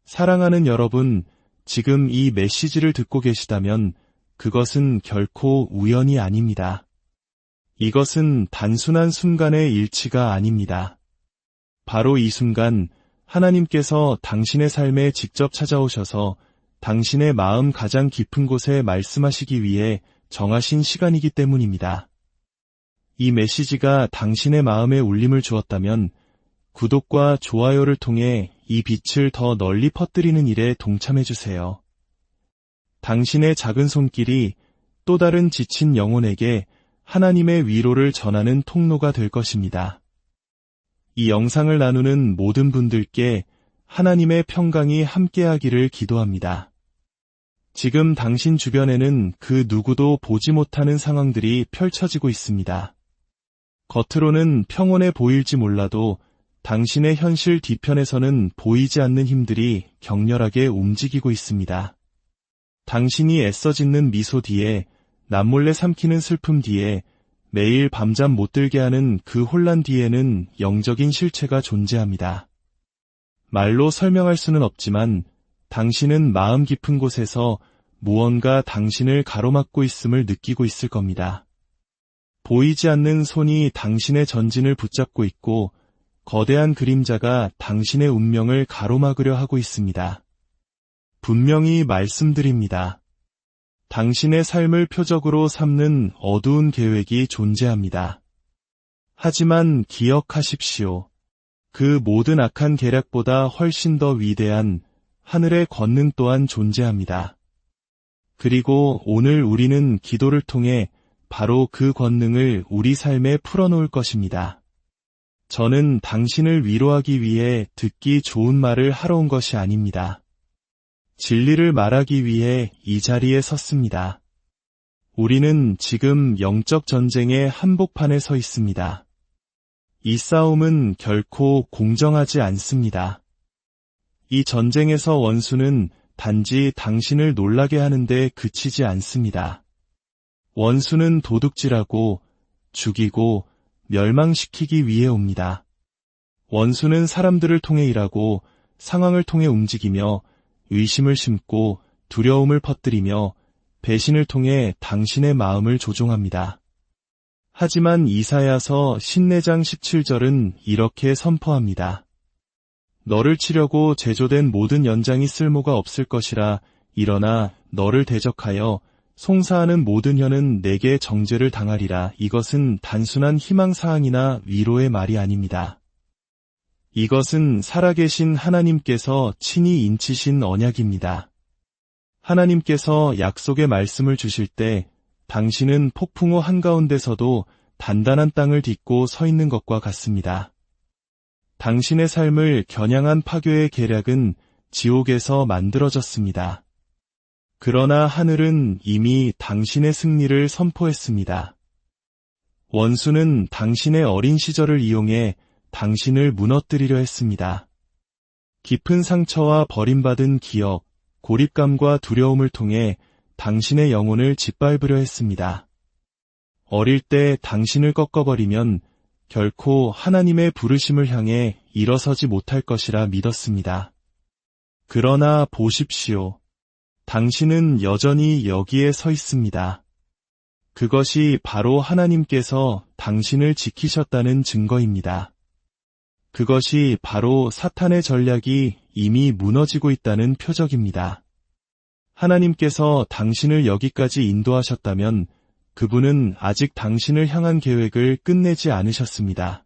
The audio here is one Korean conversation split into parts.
사랑하는 여러분, 지금 이 메시지를 듣고 계시다면 그것은 결코 우연이 아닙니다. 이것은 단순한 순간의 일치가 아닙니다. 바로 이 순간 하나님께서 당신의 삶에 직접 찾아오셔서 당신의 마음 가장 깊은 곳에 말씀하시기 위해 정하신 시간이기 때문입니다. 이 메시지가 당신의 마음에 울림을 주었다면 구독과 좋아요를 통해 이 빛을 더 널리 퍼뜨리는 일에 동참해주세요. 당신의 작은 손길이 또 다른 지친 영혼에게 하나님의 위로를 전하는 통로가 될 것입니다. 이 영상을 나누는 모든 분들께 하나님의 평강이 함께하기를 기도합니다. 지금 당신 주변에는 그 누구도 보지 못하는 상황들이 펼쳐지고 있습니다. 겉으로는 평온해 보일지 몰라도 당신의 현실 뒤편에서는 보이지 않는 힘들이 격렬하게 움직이고 있습니다. 당신이 애써 짓는 미소 뒤에, 남몰래 삼키는 슬픔 뒤에, 매일 밤잠 못 들게 하는 그 혼란 뒤에는 영적인 실체가 존재합니다. 말로 설명할 수는 없지만 당신은 마음 깊은 곳에서 무언가 당신을 가로막고 있음을 느끼고 있을 겁니다. 보이지 않는 손이 당신의 전진을 붙잡고 있고 거대한 그림자가 당신의 운명을 가로막으려 하고 있습니다. 분명히 말씀드립니다. 당신의 삶을 표적으로 삼는 어두운 계획이 존재합니다. 하지만 기억하십시오. 그 모든 악한 계략보다 훨씬 더 위대한 하늘의 권능 또한 존재합니다. 그리고 오늘 우리는 기도를 통해 바로 그 권능을 우리 삶에 풀어놓을 것입니다. 저는 당신을 위로하기 위해 듣기 좋은 말을 하러 온 것이 아닙니다. 진리를 말하기 위해 이 자리에 섰습니다. 우리는 지금 영적 전쟁의 한복판에 서 있습니다. 이 싸움은 결코 공정하지 않습니다. 이 전쟁에서 원수는 단지 당신을 놀라게 하는데 그치지 않습니다. 원수는 도둑질하고 죽이고 멸망시키기 위해 옵니다. 원수는 사람들을 통해 일하고 상황을 통해 움직이며 의심을 심고 두려움을 퍼뜨리며 배신을 통해 당신의 마음을 조종합니다. 하지만 이사야서 14장 17절은 이렇게 선포합니다. 너를 치려고 제조된 모든 연장이 쓸모가 없을 것이라. 일어나 너를 대적하여 송사하는 모든 혀는 내게 정죄를 당하리라. 이것은 단순한 희망사항이나 위로의 말이 아닙니다. 이것은 살아계신 하나님께서 친히 인치신 언약입니다. 하나님께서 약속의 말씀을 주실 때 당신은 폭풍우 한가운데서도 단단한 땅을 딛고 서 있는 것과 같습니다. 당신의 삶을 겨냥한 파괴의 계략은 지옥에서 만들어졌습니다. 그러나 하늘은 이미 당신의 승리를 선포했습니다. 원수는 당신의 어린 시절을 이용해 당신을 무너뜨리려 했습니다. 깊은 상처와 버림받은 기억, 고립감과 두려움을 통해 당신의 영혼을 짓밟으려 했습니다. 어릴 때 당신을 꺾어버리면 결코 하나님의 부르심을 향해 일어서지 못할 것이라 믿었습니다. 그러나 보십시오. 당신은 여전히 여기에 서 있습니다. 그것이 바로 하나님께서 당신을 지키셨다는 증거입니다. 그것이 바로 사탄의 전략이 이미 무너지고 있다는 표적입니다. 하나님께서 당신을 여기까지 인도하셨다면 그분은 아직 당신을 향한 계획을 끝내지 않으셨습니다.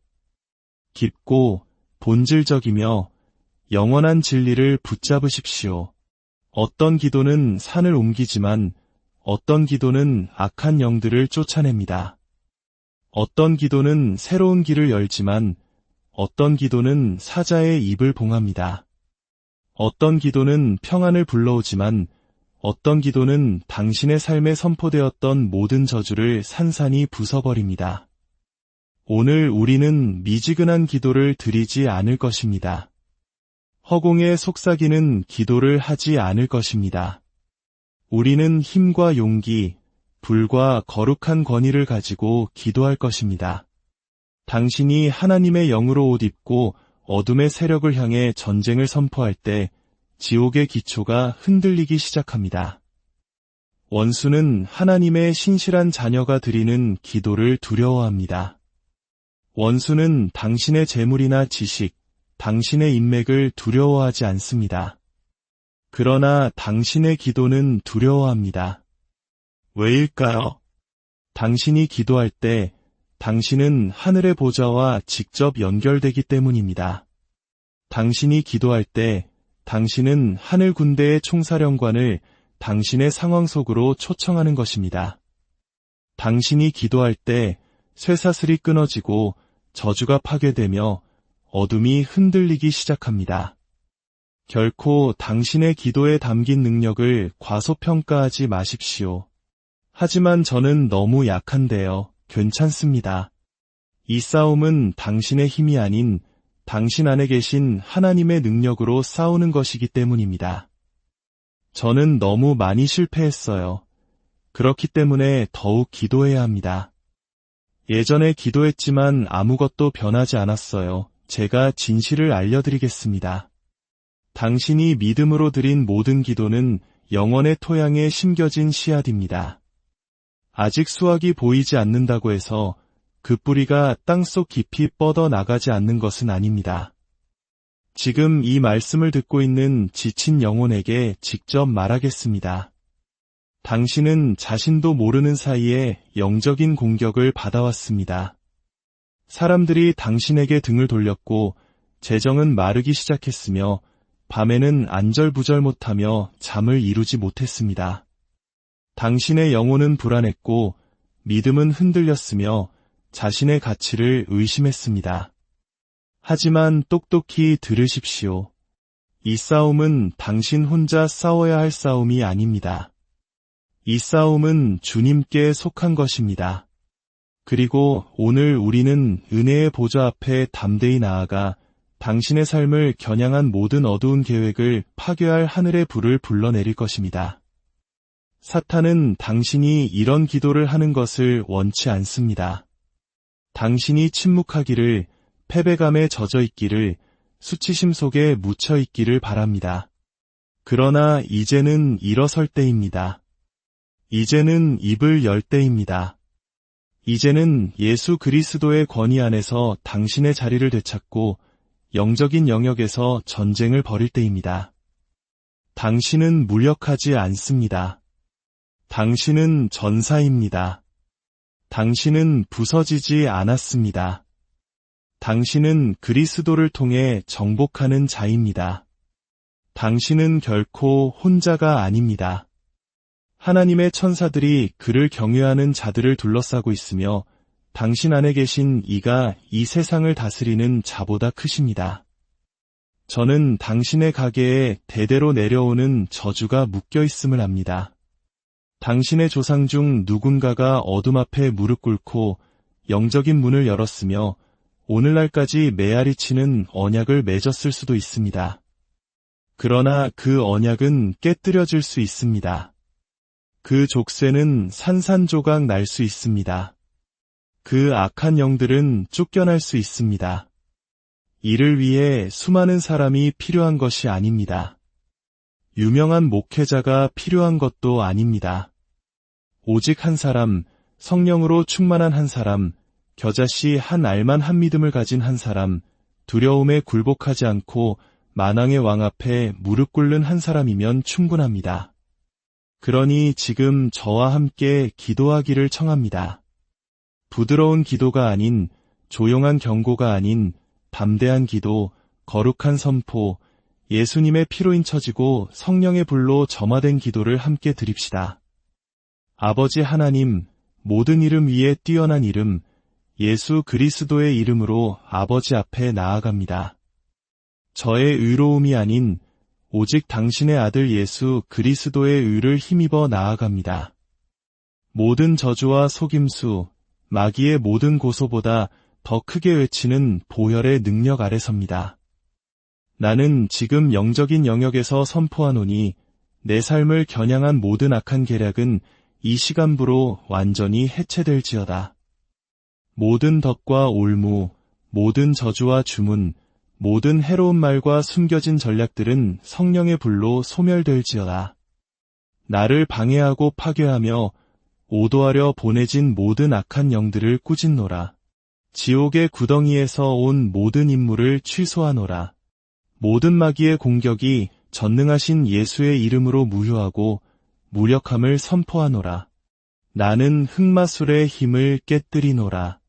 깊고 본질적이며 영원한 진리를 붙잡으십시오. 어떤 기도는 산을 옮기지만 어떤 기도는 악한 영들을 쫓아냅니다. 어떤 기도는 새로운 길을 열지만 어떤 기도는 사자의 입을 봉합니다. 어떤 기도는 평안을 불러오지만 어떤 기도는 당신의 삶에 선포되었던 모든 저주를 산산이 부숴버립니다. 오늘 우리는 미지근한 기도를 드리지 않을 것입니다. 허공에 속삭이는 기도를 하지 않을 것입니다. 우리는 힘과 용기, 불과 거룩한 권위를 가지고 기도할 것입니다. 당신이 하나님의 영으로 옷 입고 어둠의 세력을 향해 전쟁을 선포할 때 지옥의 기초가 흔들리기 시작합니다. 원수는 하나님의 신실한 자녀가 드리는 기도를 두려워합니다. 원수는 당신의 재물이나 지식, 당신의 인맥을 두려워하지 않습니다. 그러나 당신의 기도는 두려워합니다. 왜일까요? 당신이 기도할 때 당신은 하늘의 보좌와 직접 연결되기 때문입니다. 당신이 기도할 때 당신은 하늘 군대의 총사령관을 당신의 상황 속으로 초청하는 것입니다. 당신이 기도할 때 쇠사슬이 끊어지고 저주가 파괴되며 어둠이 흔들리기 시작합니다. 결코 당신의 기도에 담긴 능력을 과소평가하지 마십시오. 하지만 저는 너무 약한데요. 괜찮습니다. 이 싸움은 당신의 힘이 아닌 당신 안에 계신 하나님의 능력으로 싸우는 것이기 때문입니다. 저는 너무 많이 실패했어요. 그렇기 때문에 더욱 기도해야 합니다. 예전에 기도했지만 아무것도 변하지 않았어요. 제가 진실을 알려드리겠습니다. 당신이 믿음으로 드린 모든 기도는 영혼의 토양에 심겨진 씨앗입니다. 아직 수확이 보이지 않는다고 해서 그 뿌리가 땅속 깊이 뻗어나가지 않는 것은 아닙니다. 지금 이 말씀을 듣고 있는 지친 영혼에게 직접 말하겠습니다. 당신은 자신도 모르는 사이에 영적인 공격을 받아왔습니다. 사람들이 당신에게 등을 돌렸고 재정은 마르기 시작했으며 밤에는 안절부절 못하며 잠을 이루지 못했습니다. 당신의 영혼은 불안했고 믿음은 흔들렸으며 자신의 가치를 의심했습니다. 하지만 똑똑히 들으십시오. 이 싸움은 당신 혼자 싸워야 할 싸움이 아닙니다. 이 싸움은 주님께 속한 것입니다. 그리고 오늘 우리는 은혜의 보좌 앞에 담대히 나아가 당신의 삶을 겨냥한 모든 어두운 계획을 파괴할 하늘의 불을 불러내릴 것입니다. 사탄은 당신이 이런 기도를 하는 것을 원치 않습니다. 당신이 침묵하기를, 패배감에 젖어 있기를, 수치심 속에 묻혀 있기를 바랍니다. 그러나 이제는 일어설 때입니다. 이제는 입을 열 때입니다. 이제는 예수 그리스도의 권위 안에서 당신의 자리를 되찾고 영적인 영역에서 전쟁을 벌일 때입니다. 당신은 무력하지 않습니다. 당신은 전사입니다. 당신은 부서지지 않았습니다. 당신은 그리스도를 통해 정복하는 자입니다. 당신은 결코 혼자가 아닙니다. 하나님의 천사들이 그를 경외하는 자들을 둘러싸고 있으며 당신 안에 계신 이가 이 세상을 다스리는 자보다 크십니다. 저는 당신의 가게에 대대로 내려오는 저주가 묶여 있음을 압니다. 당신의 조상 중 누군가가 어둠 앞에 무릎 꿇고 영적인 문을 열었으며 오늘날까지 메아리 치는 언약을 맺었을 수도 있습니다. 그러나 그 언약은 깨뜨려질 수 있습니다. 그 족쇄는 산산조각 날 수 있습니다. 그 악한 영들은 쫓겨날 수 있습니다. 이를 위해 수많은 사람이 필요한 것이 아닙니다. 유명한 목회자가 필요한 것도 아닙니다. 오직 한 사람, 성령으로 충만한 한 사람, 겨자씨 한 알만 한 믿음을 가진 한 사람, 두려움에 굴복하지 않고 만왕의 왕 앞에 무릎 꿇는 한 사람이면 충분합니다. 그러니 지금 저와 함께 기도하기를 청합니다. 부드러운 기도가 아닌, 조용한 경고가 아닌, 담대한 기도, 거룩한 선포, 예수님의 피로 인쳐지고 성령의 불로 점화된 기도를 함께 드립시다. 아버지 하나님, 모든 이름 위에 뛰어난 이름, 예수 그리스도의 이름으로 아버지 앞에 나아갑니다. 저의 의로움이 아닌 오직 당신의 아들 예수 그리스도의 의를 힘입어 나아갑니다. 모든 저주와 속임수, 마귀의 모든 고소보다 더 크게 외치는 보혈의 능력 아래 섭니다. 나는 지금 영적인 영역에서 선포하노니 내 삶을 겨냥한 모든 악한 계략은 이 시간부로 완전히 해체될지어다. 모든 덕과 올무, 모든 저주와 주문, 모든 해로운 말과 숨겨진 전략들은 성령의 불로 소멸될지어다. 나를 방해하고 파괴하며 오도하려 보내진 모든 악한 영들을 꾸짖노라. 지옥의 구덩이에서 온 모든 임무를 취소하노라. 모든 마귀의 공격이 전능하신 예수의 이름으로 무효하고 무력함을 선포하노라. 나는 흑마술의 힘을 깨뜨리노라.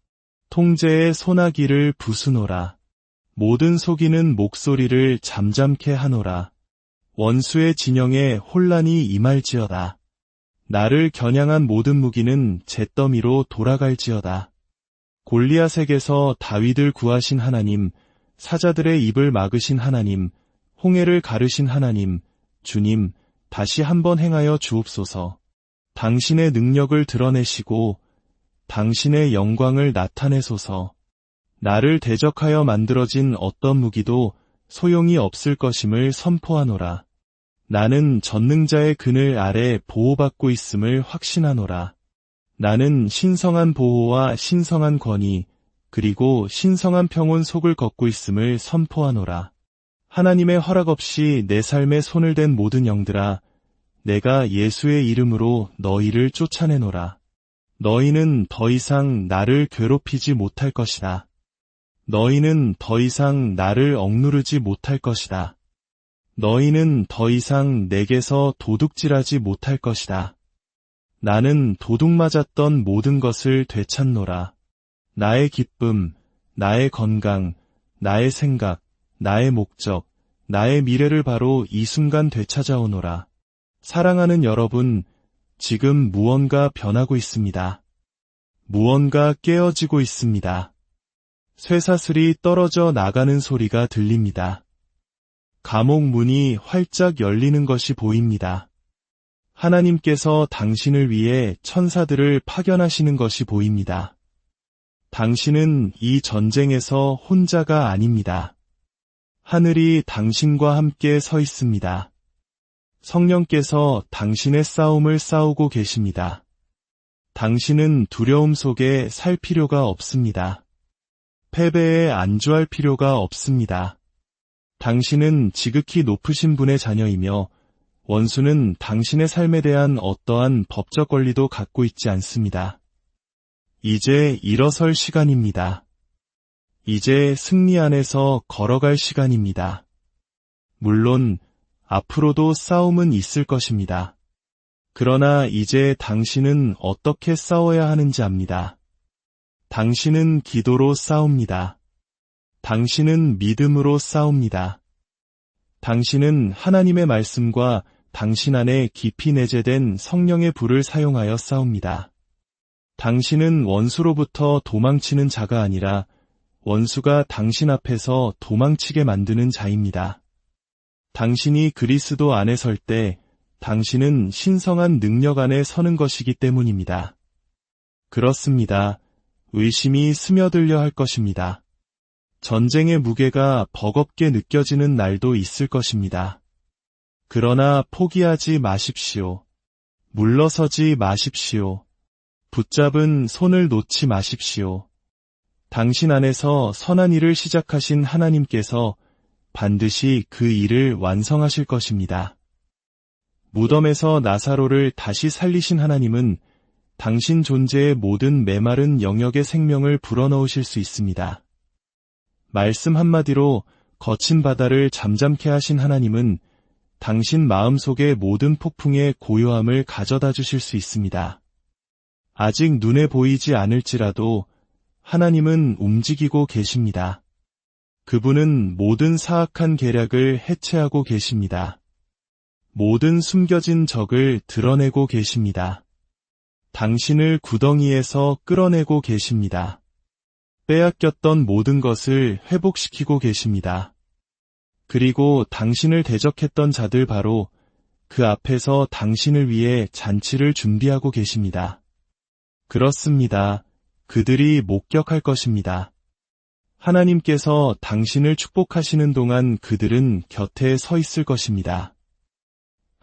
통제의 소나기를 부수노라. 모든 속이는 목소리를 잠잠케 하노라. 원수의 진영에 혼란이 임할지어다. 나를 겨냥한 모든 무기는 잿더미로 돌아갈지어다. 골리앗에게서 다윗을 구하신 하나님, 사자들의 입을 막으신 하나님, 홍해를 가르신 하나님, 주님, 다시 한번 행하여 주옵소서. 당신의 능력을 드러내시고 당신의 영광을 나타내소서. 나를 대적하여 만들어진 어떤 무기도 소용이 없을 것임을 선포하노라. 나는 전능자의 그늘 아래 보호받고 있음을 확신하노라. 나는 신성한 보호와 신성한 권위, 그리고 신성한 평온 속을 걷고 있음을 선포하노라. 하나님의 허락 없이 내 삶에 손을 댄 모든 영들아, 내가 예수의 이름으로 너희를 쫓아내노라. 너희는 더 이상 나를 괴롭히지 못할 것이다. 너희는 더 이상 나를 억누르지 못할 것이다. 너희는 더 이상 내게서 도둑질하지 못할 것이다. 나는 도둑 맞았던 모든 것을 되찾노라. 나의 기쁨, 나의 건강, 나의 생각, 나의 목적, 나의 미래를 바로 이 순간 되찾아오노라. 사랑하는 여러분, 지금 무언가 변하고 있습니다. 무언가 깨어지고 있습니다. 쇠사슬이 떨어져 나가는 소리가 들립니다. 감옥 문이 활짝 열리는 것이 보입니다. 하나님께서 당신을 위해 천사들을 파견하시는 것이 보입니다. 당신은 이 전쟁에서 혼자가 아닙니다. 하늘이 당신과 함께 서 있습니다. 성령께서 당신의 싸움을 싸우고 계십니다. 당신은 두려움 속에 살 필요가 없습니다. 패배에 안주할 필요가 없습니다. 당신은 지극히 높으신 분의 자녀이며 원수는 당신의 삶에 대한 어떠한 법적 권리도 갖고 있지 않습니다. 이제 일어설 시간입니다. 이제 승리 안에서 걸어갈 시간입니다. 물론 앞으로도 싸움은 있을 것입니다. 그러나 이제 당신은 어떻게 싸워야 하는지 압니다. 당신은 기도로 싸웁니다. 당신은 믿음으로 싸웁니다. 당신은 하나님의 말씀과 당신 안에 깊이 내재된 성령의 불을 사용하여 싸웁니다. 당신은 원수로부터 도망치는 자가 아니라 원수가 당신 앞에서 도망치게 만드는 자입니다. 당신이 그리스도 안에 설 때 당신은 신성한 능력 안에 서는 것이기 때문입니다. 그렇습니다. 의심이 스며들려 할 것입니다. 전쟁의 무게가 버겁게 느껴지는 날도 있을 것입니다. 그러나 포기하지 마십시오. 물러서지 마십시오. 붙잡은 손을 놓지 마십시오. 당신 안에서 선한 일을 시작하신 하나님께서 반드시 그 일을 완성하실 것입니다. 무덤에서 나사로를 다시 살리신 하나님은 당신 존재의 모든 메마른 영역의 생명을 불어넣으실 수 있습니다. 말씀 한마디로 거친 바다를 잠잠케 하신 하나님은 당신 마음속의 모든 폭풍의 고요함을 가져다 주실 수 있습니다. 아직 눈에 보이지 않을지라도 하나님은 움직이고 계십니다. 그분은 모든 사악한 계략을 해체하고 계십니다. 모든 숨겨진 적을 드러내고 계십니다. 당신을 구덩이에서 끌어내고 계십니다. 빼앗겼던 모든 것을 회복시키고 계십니다. 그리고 당신을 대적했던 자들 바로 그 앞에서 당신을 위해 잔치를 준비하고 계십니다. 그렇습니다. 그들이 목격할 것입니다. 하나님께서 당신을 축복하시는 동안 그들은 곁에 서 있을 것입니다.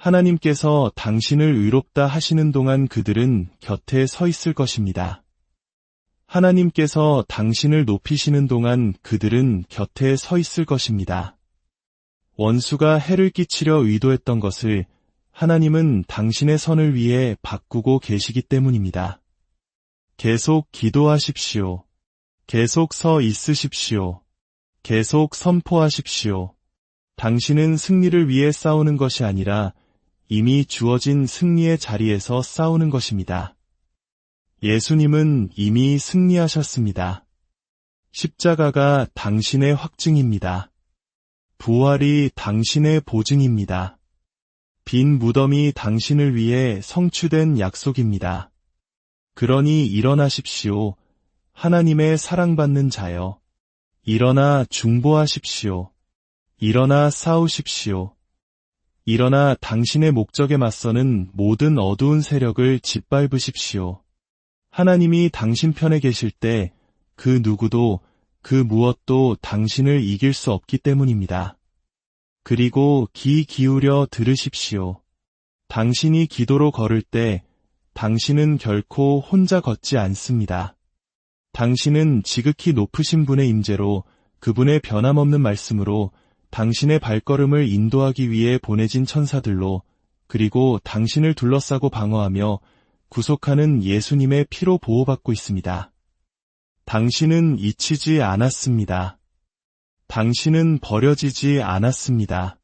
하나님께서 당신을 의롭다 하시는 동안 그들은 곁에 서 있을 것입니다. 하나님께서 당신을 높이시는 동안 그들은 곁에 서 있을 것입니다. 원수가 해를 끼치려 의도했던 것을 하나님은 당신의 선을 위해 바꾸고 계시기 때문입니다. 계속 기도하십시오. 계속 서 있으십시오. 계속 선포하십시오. 당신은 승리를 위해 싸우는 것이 아니라 이미 주어진 승리의 자리에서 싸우는 것입니다. 예수님은 이미 승리하셨습니다. 십자가가 당신의 확증입니다. 부활이 당신의 보증입니다. 빈 무덤이 당신을 위해 성취된 약속입니다. 그러니 일어나십시오. 하나님의 사랑받는 자여. 일어나 중보하십시오. 일어나 싸우십시오. 일어나 당신의 목적에 맞서는 모든 어두운 세력을 짓밟으십시오. 하나님이 당신 편에 계실 때 그 누구도 그 무엇도 당신을 이길 수 없기 때문입니다. 그리고 귀 기울여 들으십시오. 당신이 기도로 걸을 때 당신은 결코 혼자 걷지 않습니다. 당신은 지극히 높으신 분의 임재로 그분의 변함없는 말씀으로 당신의 발걸음을 인도하기 위해 보내진 천사들로 그리고 당신을 둘러싸고 방어하며 구속하는 예수님의 피로 보호받고 있습니다. 당신은 잊히지 않았습니다. 당신은 버려지지 않았습니다.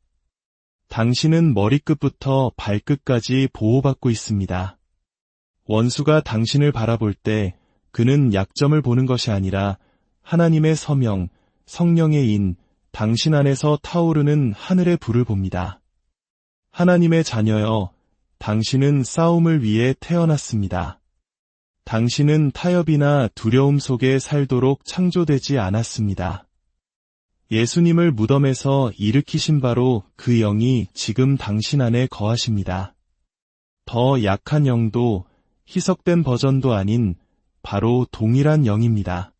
당신은 머리끝부터 발끝까지 보호받고 있습니다. 원수가 당신을 바라볼 때 그는 약점을 보는 것이 아니라 하나님의 서명, 성령의 인, 당신 안에서 타오르는 하늘의 불을 봅니다. 하나님의 자녀여, 당신은 싸움을 위해 태어났습니다. 당신은 타협이나 두려움 속에 살도록 창조되지 않았습니다. 예수님을 무덤에서 일으키신 바로 그 영이 지금 당신 안에 거하십니다. 더 약한 영도 희석된 버전도 아닌 바로 동일한 영입니다.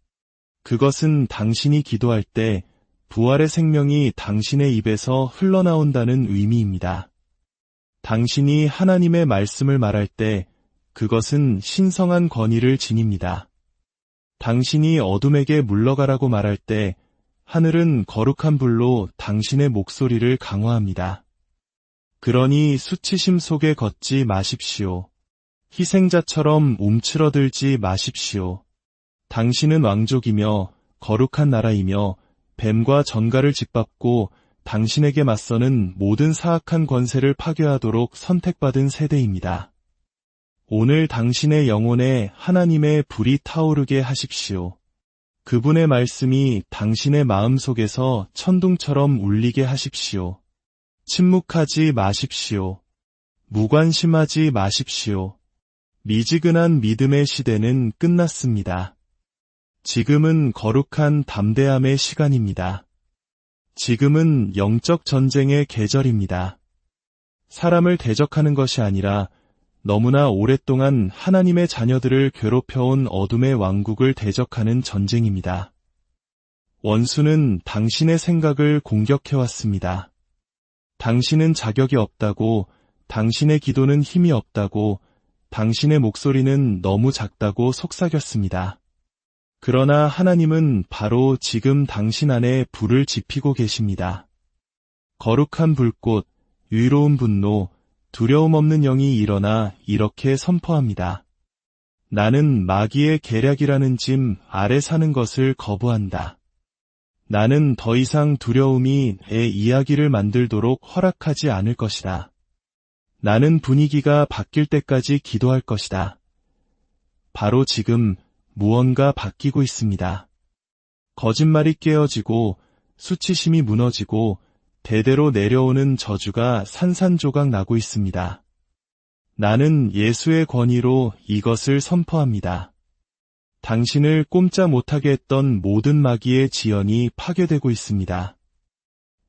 그것은 당신이 기도할 때 부활의 생명이 당신의 입에서 흘러나온다는 의미입니다. 당신이 하나님의 말씀을 말할 때 그것은 신성한 권위를 지닙니다. 당신이 어둠에게 물러가라고 말할 때 하늘은 거룩한 불로 당신의 목소리를 강화합니다. 그러니 수치심 속에 걷지 마십시오. 희생자처럼 움츠러들지 마십시오. 당신은 왕족이며 거룩한 나라이며 뱀과 전갈을 짓밟고 당신에게 맞서는 모든 사악한 권세를 파괴하도록 선택받은 세대입니다. 오늘 당신의 영혼에 하나님의 불이 타오르게 하십시오. 그분의 말씀이 당신의 마음속에서 천둥처럼 울리게 하십시오. 침묵하지 마십시오. 무관심하지 마십시오. 미지근한 믿음의 시대는 끝났습니다. 지금은 거룩한 담대함의 시간입니다. 지금은 영적 전쟁의 계절입니다. 사람을 대적하는 것이 아니라 너무나 오랫동안 하나님의 자녀들을 괴롭혀온 어둠의 왕국을 대적하는 전쟁입니다. 원수는 당신의 생각을 공격해왔습니다. 당신은 자격이 없다고, 당신의 기도는 힘이 없다고, 당신의 목소리는 너무 작다고 속삭였습니다. 그러나 하나님은 바로 지금 당신 안에 불을 지피고 계십니다. 거룩한 불꽃, 위로운 분노, 두려움 없는 영이 일어나 이렇게 선포합니다. 나는 마귀의 계략이라는 짐 아래 사는 것을 거부한다. 나는 더 이상 두려움이 내 이야기를 만들도록 허락하지 않을 것이다. 나는 분위기가 바뀔 때까지 기도할 것이다. 바로 지금 무언가 바뀌고 있습니다. 거짓말이 깨어지고 수치심이 무너지고 대대로 내려오는 저주가 산산조각 나고 있습니다. 나는 예수의 권위로 이것을 선포합니다. 당신을 꼼짝 못하게 했던 모든 마귀의 지연이 파괴되고 있습니다.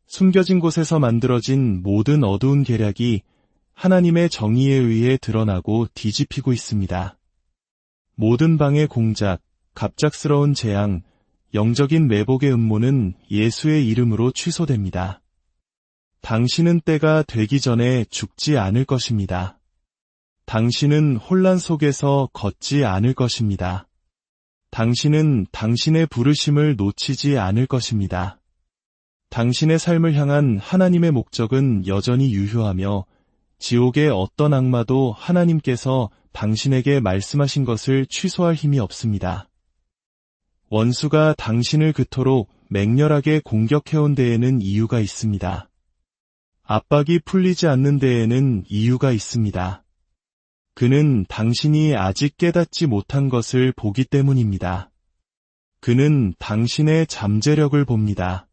숨겨진 곳에서 만들어진 모든 어두운 계략이 하나님의 정의에 의해 드러나고 뒤집히고 있습니다. 모든 방의 공작, 갑작스러운 재앙, 영적인 매복의 음모는 예수의 이름으로 취소됩니다. 당신은 때가 되기 전에 죽지 않을 것입니다. 당신은 혼란 속에서 걷지 않을 것입니다. 당신은 당신의 부르심을 놓치지 않을 것입니다. 당신의 삶을 향한 하나님의 목적은 여전히 유효하며 지옥의 어떤 악마도 하나님께서 당신에게 말씀하신 것을 취소할 힘이 없습니다. 원수가 당신을 그토록 맹렬하게 공격해온 데에는 이유가 있습니다. 압박이 풀리지 않는 데에는 이유가 있습니다. 그는 당신이 아직 깨닫지 못한 것을 보기 때문입니다. 그는 당신의 잠재력을 봅니다.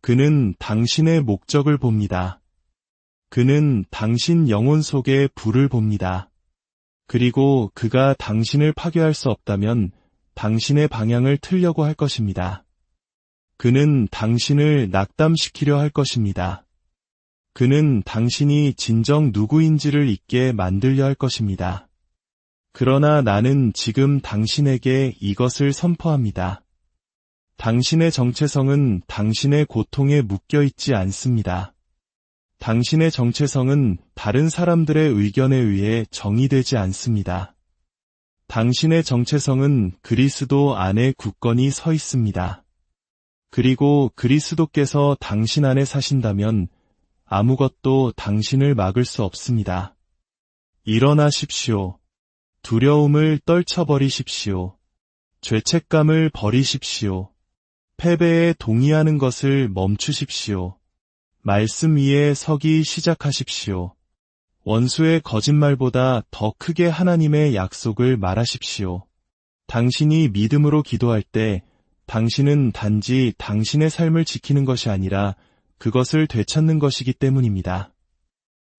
그는 당신의 목적을 봅니다. 그는 당신 영혼 속의 불을 봅니다. 그리고 그가 당신을 파괴할 수 없다면 당신의 방향을 틀려고 할 것입니다. 그는 당신을 낙담시키려 할 것입니다. 그는 당신이 진정 누구인지를 잊게 만들려 할 것입니다. 그러나 나는 지금 당신에게 이것을 선포합니다. 당신의 정체성은 당신의 고통에 묶여 있지 않습니다. 당신의 정체성은 다른 사람들의 의견에 의해 정의되지 않습니다. 당신의 정체성은 그리스도 안에 굳건히 서 있습니다. 그리고 그리스도께서 당신 안에 사신다면 아무것도 당신을 막을 수 없습니다. 일어나십시오. 두려움을 떨쳐버리십시오. 죄책감을 버리십시오. 패배에 동의하는 것을 멈추십시오. 말씀 위에 서기 시작하십시오. 원수의 거짓말보다 더 크게 하나님의 약속을 말하십시오. 당신이 믿음으로 기도할 때 당신은 단지 당신의 삶을 지키는 것이 아니라 그것을 되찾는 것이기 때문입니다.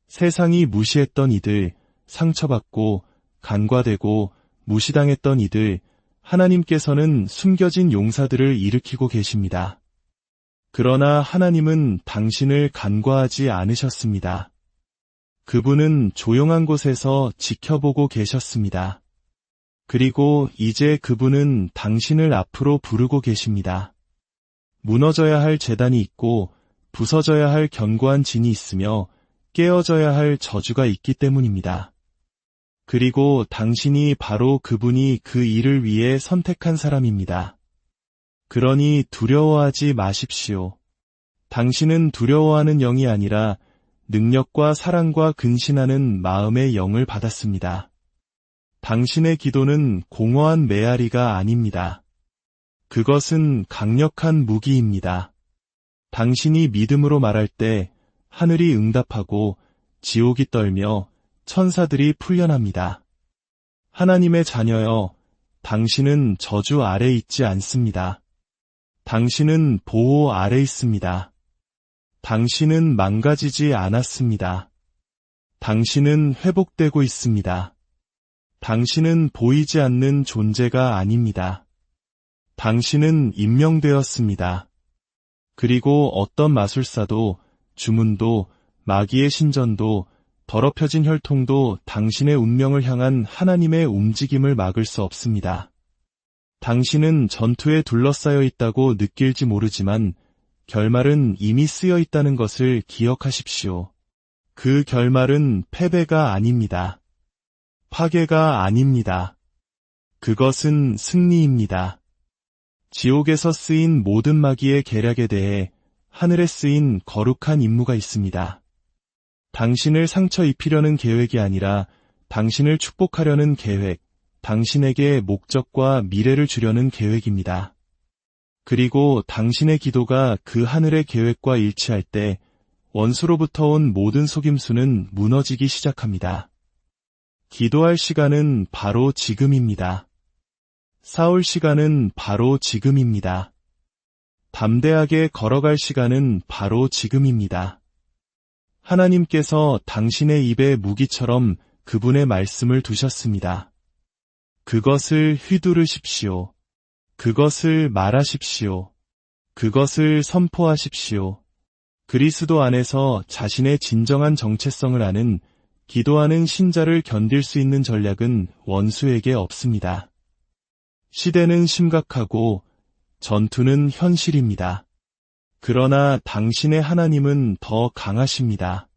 세상이 무시했던 이들, 상처받고 간과되고 무시당했던 이들, 하나님께서는 숨겨진 용사들을 일으키고 계십니다. 그러나 하나님은 당신을 간과하지 않으셨습니다. 그분은 조용한 곳에서 지켜보고 계셨습니다. 그리고 이제 그분은 당신을 앞으로 부르고 계십니다. 무너져야 할 제단이 있고 부서져야 할 견고한 진이 있으며 깨어져야 할 저주가 있기 때문입니다. 그리고 당신이 바로 그분이 그 일을 위해 선택한 사람입니다. 그러니 두려워하지 마십시오. 당신은 두려워하는 영이 아니라 능력과 사랑과 근신하는 마음의 영을 받았습니다. 당신의 기도는 공허한 메아리가 아닙니다. 그것은 강력한 무기입니다. 당신이 믿음으로 말할 때 하늘이 응답하고 지옥이 떨며 천사들이 풀려납니다. 하나님의 자녀여, 당신은 저주 아래 있지 않습니다. 당신은 보호 아래 있습니다. 당신은 망가지지 않았습니다. 당신은 회복되고 있습니다. 당신은 보이지 않는 존재가 아닙니다. 당신은 임명되었습니다. 그리고 어떤 마술사도, 주문도, 마귀의 신전도, 더럽혀진 혈통도 당신의 운명을 향한 하나님의 움직임을 막을 수 없습니다. 당신은 전투에 둘러싸여 있다고 느낄지 모르지만 결말은 이미 쓰여 있다는 것을 기억하십시오. 그 결말은 패배가 아닙니다. 파괴가 아닙니다. 그것은 승리입니다. 지옥에서 쓰인 모든 마귀의 계략에 대해 하늘에 쓰인 거룩한 임무가 있습니다. 당신을 상처 입히려는 계획이 아니라 당신을 축복하려는 계획, 당신에게 목적과 미래를 주려는 계획입니다. 그리고 당신의 기도가 그 하늘의 계획과 일치할 때 원수로부터 온 모든 속임수는 무너지기 시작합니다. 기도할 시간은 바로 지금입니다. 싸울 시간은 바로 지금입니다. 담대하게 걸어갈 시간은 바로 지금입니다. 하나님께서 당신의 입에 무기처럼 그분의 말씀을 두셨습니다. 그것을 휘두르십시오. 그것을 말하십시오. 그것을 선포하십시오. 그리스도 안에서 자신의 진정한 정체성을 아는 기도하는 신자를 견딜 수 있는 전략은 원수에게 없습니다. 시대는 심각하고 전투는 현실입니다. 그러나 당신의 하나님은 더 강하십니다.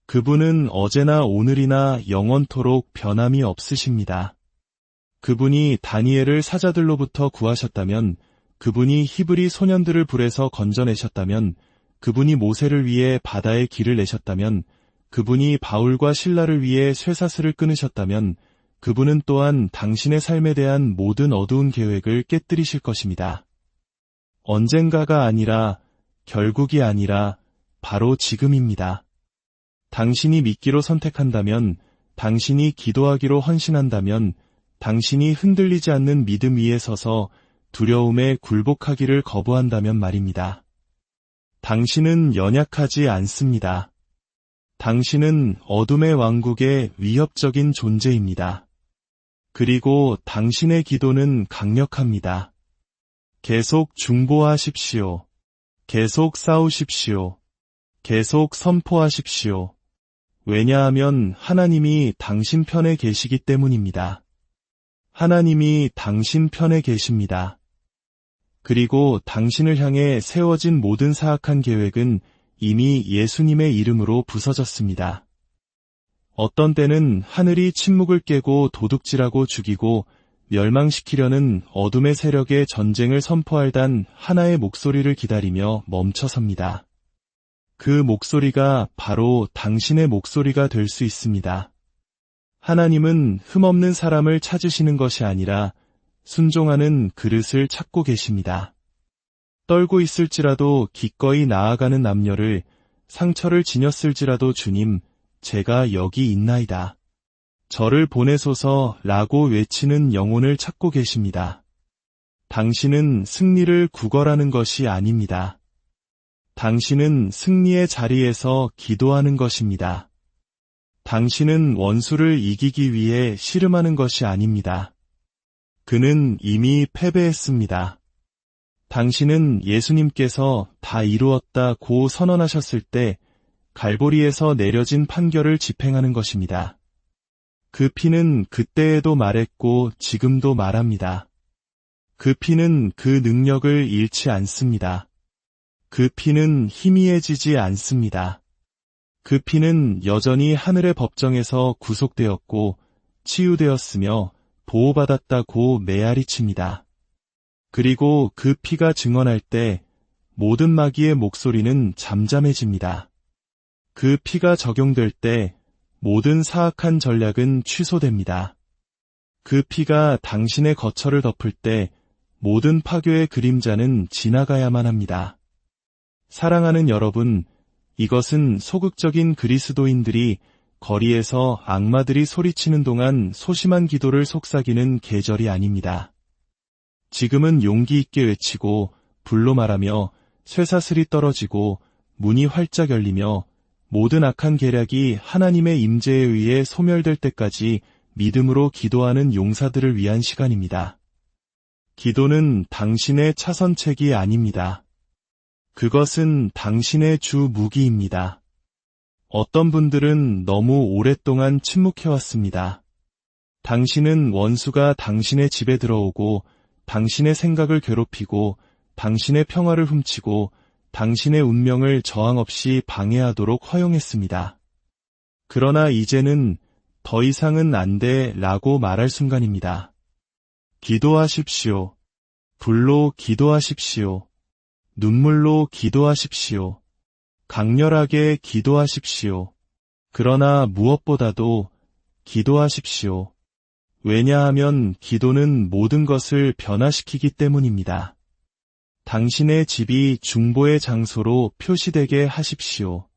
그분은 어제나 오늘이나 영원토록 변함이 없으십니다. 그분이 다니엘을 사자들로부터 구하셨다면, 그분이 히브리 소년들을 불에서 건져내셨다면, 그분이 모세를 위해 바다에 길을 내셨다면, 그분이 바울과 실라를 위해 쇠사슬을 끊으셨다면, 그분은 또한 당신의 삶에 대한 모든 어두운 계획을 깨뜨리실 것입니다. 언젠가가 아니라, 결국이 아니라, 바로 지금입니다. 당신이 믿기로 선택한다면, 당신이 기도하기로 헌신한다면, 당신이 흔들리지 않는 믿음 위에 서서 두려움에 굴복하기를 거부한다면 말입니다. 당신은 연약하지 않습니다. 당신은 어둠의 왕국의 위협적인 존재입니다. 그리고 당신의 기도는 강력합니다. 계속 중보하십시오. 계속 싸우십시오. 계속 선포하십시오. 왜냐하면 하나님이 당신 편에 계시기 때문입니다. 하나님이 당신 편에 계십니다. 그리고 당신을 향해 세워진 모든 사악한 계획은 이미 예수님의 이름으로 부서졌습니다. 어떤 때는 하늘이 침묵을 깨고 도둑질하고 죽이고 멸망시키려는 어둠의 세력의 전쟁을 선포할 단 하나의 목소리를 기다리며 멈춰섭니다. 그 목소리가 바로 당신의 목소리가 될 수 있습니다. 하나님은 흠없는 사람을 찾으시는 것이 아니라 순종하는 그릇을 찾고 계십니다. 떨고 있을지라도 기꺼이 나아가는 남녀를, 상처를 지녔을지라도 주님, 제가 여기 있나이다. 저를 보내소서라고 외치는 영혼을 찾고 계십니다. 당신은 승리를 구걸하는 것이 아닙니다. 당신은 승리의 자리에서 기도하는 것입니다. 당신은 원수를 이기기 위해 씨름하는 것이 아닙니다. 그는 이미 패배했습니다. 당신은 예수님께서 다 이루었다고 선언하셨을 때 갈보리에서 내려진 판결을 집행하는 것입니다. 그 피는 그때에도 말했고 지금도 말합니다. 그 피는 그 능력을 잃지 않습니다. 그 피는 희미해지지 않습니다. 그 피는 여전히 하늘의 법정에서 구속되었고 치유되었으며 보호받았다고 메아리칩니다. 그리고 그 피가 증언할 때 모든 마귀의 목소리는 잠잠해집니다. 그 피가 적용될 때 모든 사악한 전략은 취소됩니다. 그 피가 당신의 거처를 덮을 때 모든 파괴의 그림자는 지나가야만 합니다. 사랑하는 여러분, 이것은 소극적인 그리스도인들이 거리에서 악마들이 소리치는 동안 소심한 기도를 속삭이는 계절이 아닙니다. 지금은 용기 있게 외치고 불로 말하며 쇠사슬이 떨어지고 문이 활짝 열리며 모든 악한 계략이 하나님의 임재에 의해 소멸될 때까지 믿음으로 기도하는 용사들을 위한 시간입니다. 기도는 당신의 차선책이 아닙니다. 그것은 당신의 주 무기입니다. 어떤 분들은 너무 오랫동안 침묵해왔습니다. 당신은 원수가 당신의 집에 들어오고 당신의 생각을 괴롭히고 당신의 평화를 훔치고 당신의 운명을 저항 없이 방해하도록 허용했습니다. 그러나 이제는 더 이상은 안 돼 라고 말할 순간입니다. 기도하십시오. 불로 기도하십시오. 눈물로 기도하십시오. 강렬하게 기도하십시오. 그러나 무엇보다도 기도하십시오. 왜냐하면 기도는 모든 것을 변화시키기 때문입니다. 당신의 집이 중보의 장소로 표시되게 하십시오.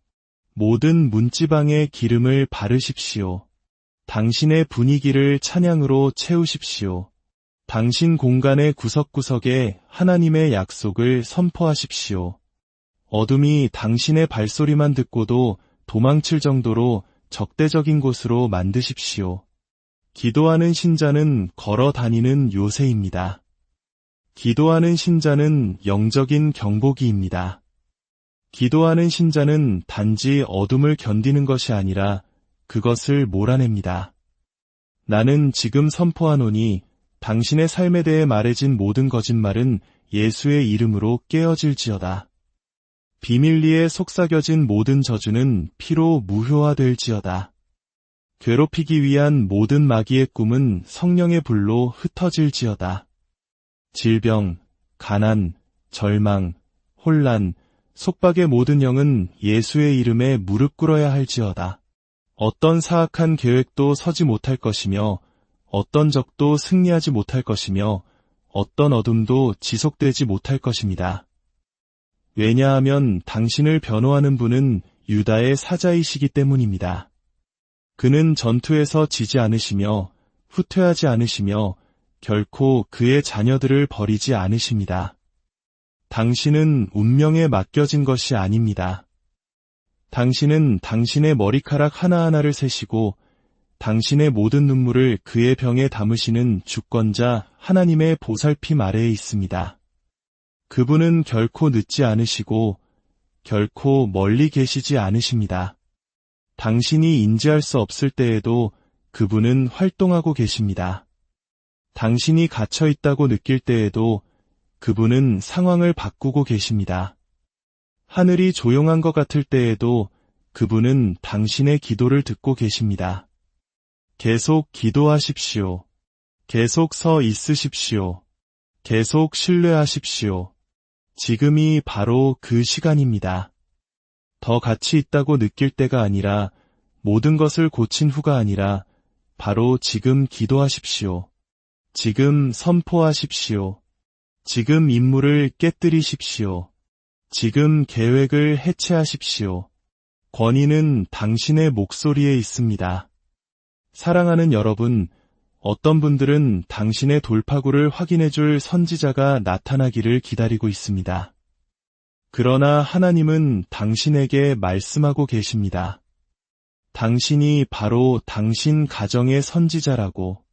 모든 문지방에 기름을 바르십시오. 당신의 분위기를 찬양으로 채우십시오. 당신 공간의 구석구석에 하나님의 약속을 선포하십시오. 어둠이 당신의 발소리만 듣고도 도망칠 정도로 적대적인 곳으로 만드십시오. 기도하는 신자는 걸어 다니는 요새입니다. 기도하는 신자는 영적인 경보기입니다. 기도하는 신자는 단지 어둠을 견디는 것이 아니라 그것을 몰아냅니다. 나는 지금 선포하노니 당신의 삶에 대해 말해진 모든 거짓말은 예수의 이름으로 깨어질지어다. 비밀리에 속삭여진 모든 저주는 피로 무효화될지어다. 괴롭히기 위한 모든 마귀의 꿈은 성령의 불로 흩어질지어다. 질병, 가난, 절망, 혼란, 속박의 모든 영은 예수의 이름에 무릎 꿇어야 할지어다. 어떤 사악한 계획도 서지 못할 것이며 어떤 적도 승리하지 못할 것이며 어떤 어둠도 지속되지 못할 것입니다. 왜냐하면 당신을 변호하는 분은 유다의 사자이시기 때문입니다. 그는 전투에서 지지 않으시며 후퇴하지 않으시며 결코 그의 자녀들을 버리지 않으십니다. 당신은 운명에 맡겨진 것이 아닙니다. 당신은 당신의 머리카락 하나하나를 세시고 당신의 모든 눈물을 그의 병에 담으시는 주권자 하나님의 보살핌 아래에 있습니다. 그분은 결코 늦지 않으시고 결코 멀리 계시지 않으십니다. 당신이 인지할 수 없을 때에도 그분은 활동하고 계십니다. 당신이 갇혀 있다고 느낄 때에도 그분은 상황을 바꾸고 계십니다. 하늘이 조용한 것 같을 때에도 그분은 당신의 기도를 듣고 계십니다. 계속 기도하십시오. 계속 서 있으십시오. 계속 신뢰하십시오. 지금이 바로 그 시간입니다. 더 가치 있다고 느낄 때가 아니라 모든 것을 고친 후가 아니라 바로 지금 기도하십시오. 지금 선포하십시오. 지금 임무를 깨뜨리십시오. 지금 계획을 해체하십시오. 권위는 당신의 목소리에 있습니다. 사랑하는 여러분, 어떤 분들은 당신의 돌파구를 확인해줄 선지자가 나타나기를 기다리고 있습니다. 그러나 하나님은 당신에게 말씀하고 계십니다. 당신이 바로 당신 가정의 선지자라고.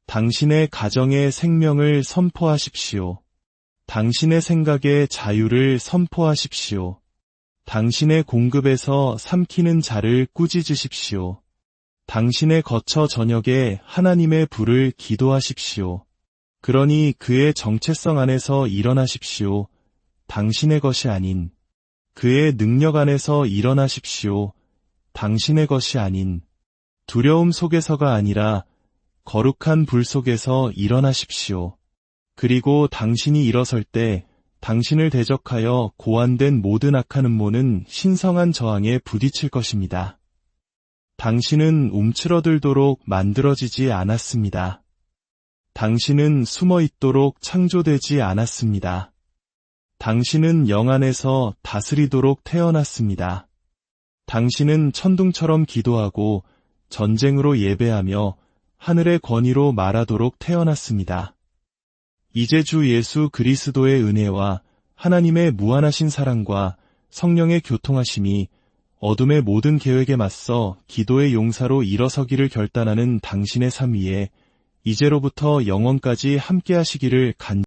당신의 가정의 생명을 선포하십시오. 당신의 생각의 자유를 선포하십시오. 당신의 공급에서 삼키는 자를 꾸짖으십시오. 당신의 거처 저녁에 하나님의 불을 기도하십시오. 그러니 그의 정체성 안에서 일어나십시오. 당신의 것이 아닌 그의 능력 안에서 일어나십시오. 당신의 것이 아닌 두려움 속에서가 아니라 거룩한 불 속에서 일어나십시오. 그리고 당신이 일어설 때 당신을 대적하여 고안된 모든 악한 음모는 신성한 저항에 부딪힐 것입니다. 당신은 움츠러들도록 만들어지지 않았습니다. 당신은 숨어 있도록 창조되지 않았습니다. 당신은 영 안에서 다스리도록 태어났습니다. 당신은 천둥처럼 기도하고 전쟁으로 예배하며 하늘의 권위로 말하도록 태어났습니다. 이제 주 예수 그리스도의 은혜와 하나님의 무한하신 사랑과 성령의 교통하심이 어둠의 모든 계획에 맞서 기도의 용사로 일어서기를 결단하는 당신의 삶 위에 이제로부터 영원까지 함께하시기를 간절히